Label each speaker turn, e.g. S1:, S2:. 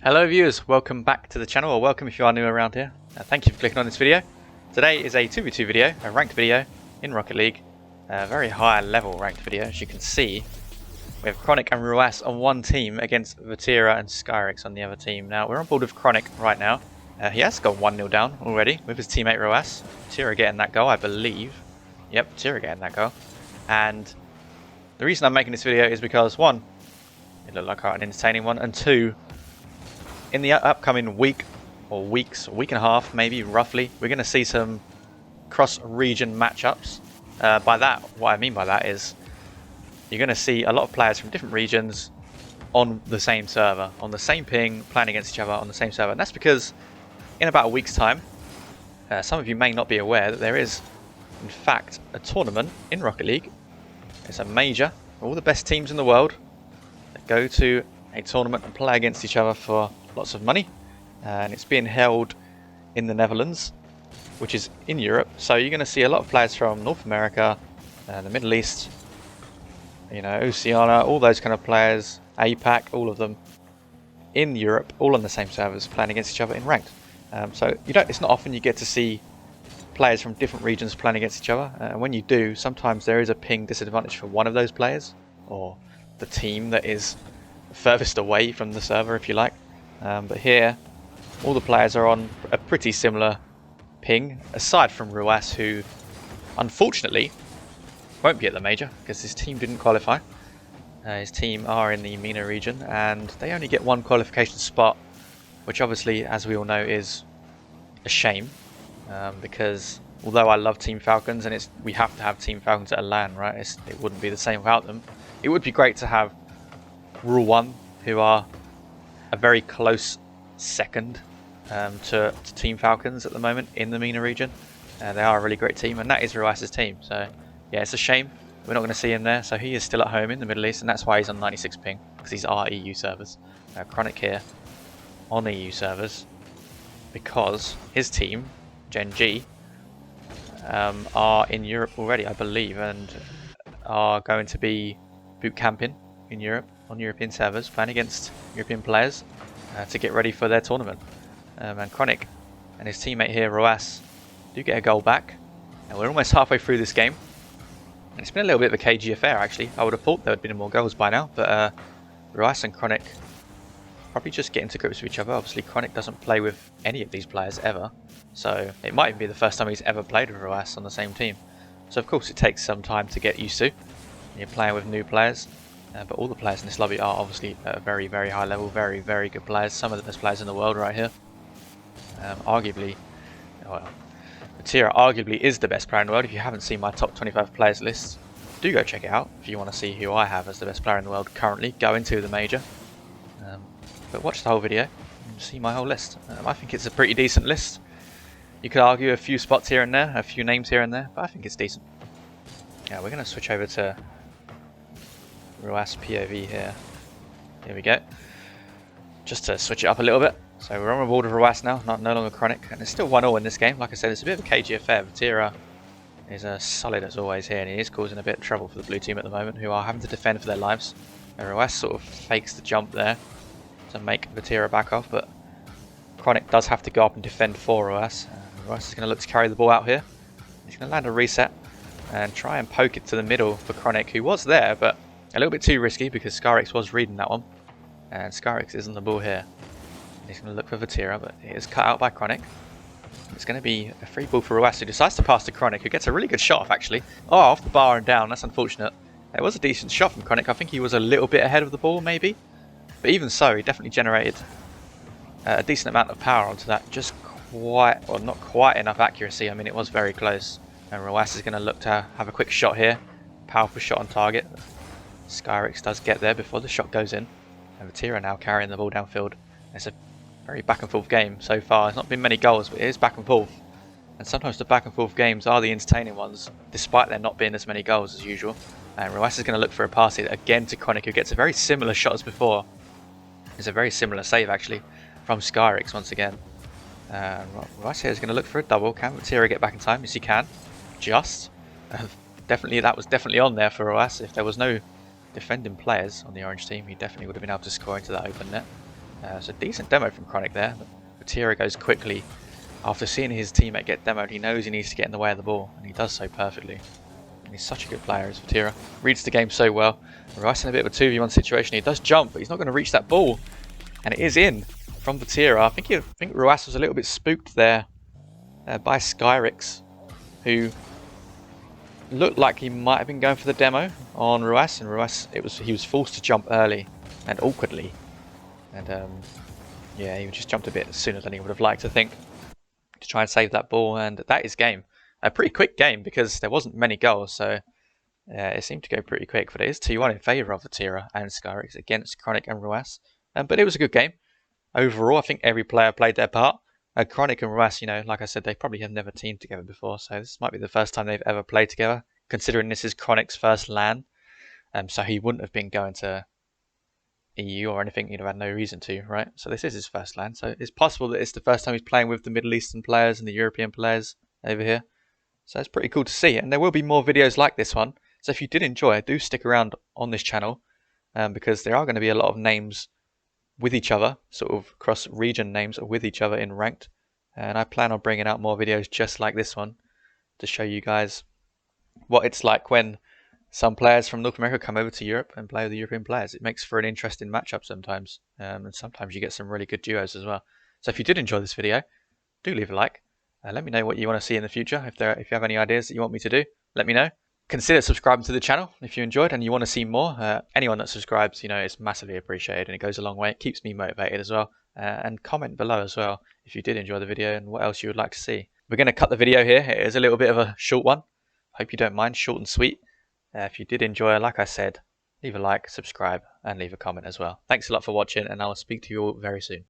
S1: Hello viewers, welcome back to the channel, or welcome if you are new around here. Thank you for clicking on this video. Today is a 2v2 video, a ranked video in Rocket League. A very high level ranked video. As you can see, we have Chronic and Ruas on one team against Vatira and Skyrix on the other team. Now we're on board with Chronic right now. He has gone 1-0 down already with his teammate Ruas. Vatira getting that goal, I believe. Yep, Vatira getting that goal. And the reason I'm making this video is because one, it looked like quite an entertaining one, and two, in the upcoming week or weeks, a week and a half maybe roughly, we're going to see some cross-region matchups. By that, what I mean by that is you're going to see a lot of players from different regions on the same server, on the same ping, playing against each other on the same server. And that's because in about a week's time, some of you may not be aware that there is in fact a tournament in Rocket League. It's a major, all the best teams in the world that go to a tournament and play against each other for lots of money, and it's being held in the Netherlands, which is in Europe. So you're going to see a lot of players from North America, the Middle East, you know, Oceania, all those kind of players, APAC, all of them in Europe, all on the same servers, playing against each other in ranked. So it's not often you get to see players from different regions playing against each other. And when you do, sometimes there is a ping disadvantage for one of those players, or the team that is furthest away from the server, if you like. But here, all the players are on a pretty similar ping, aside from Ruas, who unfortunately won't be at the major because his team didn't qualify. His team are in the MENA region and they only get one qualification spot, which obviously, as we all know, is a shame, because although I love Team Falcons and we have to have Team Falcons at a LAN, right? It wouldn't be the same without them. It would be great to have Rule 1, who are a very close second to Team Falcons at the moment in the MENA region. They are a really great team, and that is Ruas's team. So yeah, it's a shame we're not going to see him there. So he is still at home in the Middle East, and that's why he's on 96 ping, because these are EU servers. Chronic here on EU servers, because his team, Gen G, are in Europe already, I believe, and are going to be boot camping in Europe on European servers, playing against European players to get ready for their tournament. And Chronic and his teammate here, Ruas, do get a goal back, and we're almost halfway through this game. And it's been a little bit of a cagey affair, actually. I would have thought there would have been more goals by now, but Ruas and Chronic probably just getting to grips with each other. Obviously, Chronic doesn't play with any of these players ever, so it might even be the first time he's ever played with Ruas on the same team. So of course it takes some time to get used to. You're playing with new players. But all the players in this lobby are obviously at a very, very high level, very, very good players. Some of the best players in the world right here. Arguably, well, Vatira arguably is the best player in the world. If you haven't seen my top 25 players list, do go check it out. If you want to see who I have as the best player in the world currently, go into the major. But watch the whole video and see my whole list. I think it's a pretty decent list. You could argue a few spots here and there, a few names here and there, but I think it's decent. Yeah, we're going to switch over to Ruas POV here. Here we go. Just to switch it up a little bit. So we're on board with Ruas now, no longer Chronic, and it's still 1-0 in this game. Like I said, it's a bit of a cagey affair. Vatira is solid as always here, and he is causing a bit of trouble for the blue team at the moment, who are having to defend for their lives. And Ruas sort of fakes the jump there to make Vatira back off, but Chronic does have to go up and defend for Ruas. Ruas is going to look to carry the ball out here. He's going to land a reset and try and poke it to the middle for Chronic, who was there, but a little bit too risky because Skyrix was reading that one, and Skyrix is on the ball here. He's going to look for Vatira, but it is cut out by Chronic. It's going to be a free ball for Ruas, who decides to pass to Chronic, who gets a really good shot off actually. Oh, off the bar and down, that's unfortunate. It was a decent shot from Chronic. I think he was a little bit ahead of the ball maybe, but even so, he definitely generated a decent amount of power onto that. Just quite, or not quite enough accuracy. I mean, it was very close. And Ruas is going to look to have a quick shot here. Powerful shot on target. Skyrix does get there before the shot goes in. And Vatira now carrying the ball downfield. It's a very back and forth game so far. There's not been many goals, but it is back and forth. And sometimes the back and forth games are the entertaining ones, despite there not being as many goals as usual. And Ruas is going to look for a pass here again to Chronic, who gets a very similar shot as before. It's a very similar save actually from Skyrix once again. Ruas here is going to look for a double. Can Vatira get back in time? Yes, he can. Just. Definitely, that was definitely on there for Ruas. If there was no defending players on the orange team, he definitely would have been able to score into that open net. So decent demo from Chronic there. Vatira goes quickly. After seeing his teammate get demoed, he knows he needs to get in the way of the ball, and he does so perfectly. And he's such a good player as Vatira. Reads the game so well. Ruiz in a bit of a 2v1 situation. He does jump, but he's not going to reach that ball. And it is in from Vatira. I think Ruiz was a little bit spooked there by Skyrix, who looked like he might have been going for the demo on Ruiz, and Ruiz, he was forced to jump early and awkwardly. And yeah, he just jumped a bit sooner than he would have liked, I think, to try and save that ball. And that is game. A pretty quick game because there wasn't many goals, so it seemed to go pretty quick. But it is 2-1 in favour of Vatira and Skyrix against Chronic and Ruiz. But it was a good game. Overall, I think every player played their part. Chronic and Ruiz, you know, like I said, they probably have never teamed together before, so this might be the first time they've ever played together, considering this is Chronic's first LAN. So he wouldn't have been going to EU or anything, he'd have had no reason to, right? So this is his first LAN, so it's possible that it's the first time he's playing with the Middle Eastern players and the European players over here. So it's pretty cool to see, and there will be more videos like this one. So if you did enjoy, do stick around on this channel, because there are going to be a lot of names with each other, sort of cross-region names with each other in ranked, and I plan on bringing out more videos just like this one to show you guys what it's like when some players from North America come over to Europe and play with the European players. It makes for an interesting matchup sometimes, and sometimes you get some really good duos as well. So if you did enjoy this video, do leave a like. Let me know what you want to see in the future. If you have any ideas that you want me to do, let me know. Consider subscribing to the channel if you enjoyed and you want to see more. Anyone that subscribes, you know, it's massively appreciated and it goes a long way. It keeps me motivated as well. And comment below as well if you did enjoy the video and what else you would like to see. We're going to cut the video here. It is a little bit of a short one. Hope you don't mind, short and sweet. If you did enjoy, like I said, leave a like, subscribe, and leave a comment as well. Thanks a lot for watching, and I will speak to you all very soon.